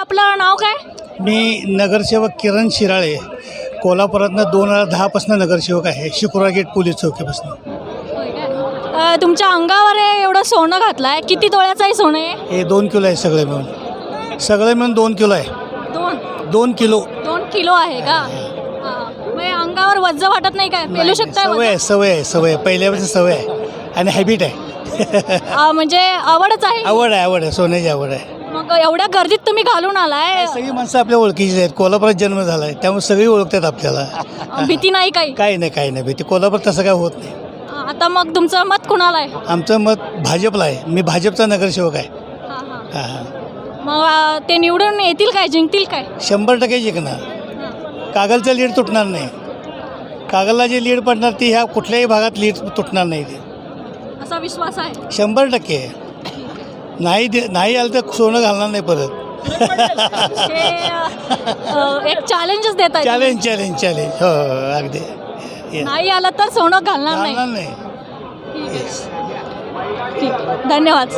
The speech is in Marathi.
आपलं नाव काय? मी नगरसेवक किरण शिराळे, कोल्हापुरातनं 2010पासून नगरसेवक आहे, शुक्रवार गेट पोलीस चौकीपासून. तुमच्या अंगावर हे एवढं सोनं घातलं आहे, किती तोळ्याचं आहे सोनं आहे? हे 2 किलो आहे सगळे मिळून 2 किलो आहे. 2 किलो. 2 किलो आहे का? मग हे अंगावर वज्ज वाटत नाही काय? पेलू शकताय? सवय आहे पहिल्यापासून सवय आहे आणि हॅबिट आहे. म्हणजे आवडच आहे? आवड आहे, सोन्याची आवड आहे. मग एवढ्या गर्दीत तुम्ही घालून आलाय? सगळी माणसं आपल्या ओळखीची आहेत, कोल्हापुरात जन्म झाला आहे त्यामुळे सगळी ओळखतात आपल्याला. भीती नाही काही? काही नाही भीती. कोल्हापूर तसं काय होत नाही. आता मग तुमचं मत कुणाला आहे? आमचं मत भाजपला आहे. मी भाजपचा नगरसेवक आहे. हां. मग ते निवडून येतील काय, जिंकतील काय? 100% जिंकणार. कागलचं लीड तुटणार नाही. कागलला जे लीड पडणार ती ह्या कुठल्याही भागात लीड तुटणार नाही. ते असा विश्वास आहे? 100%. नाही आलं तर सोनं घालणार नाही परत. एक चॅलेंजच देत आहे. चॅलेंज हो अगदी. नाही आलं तर सोनं घालणार नाही. नाही. ठीक आहे. धन्यवाद.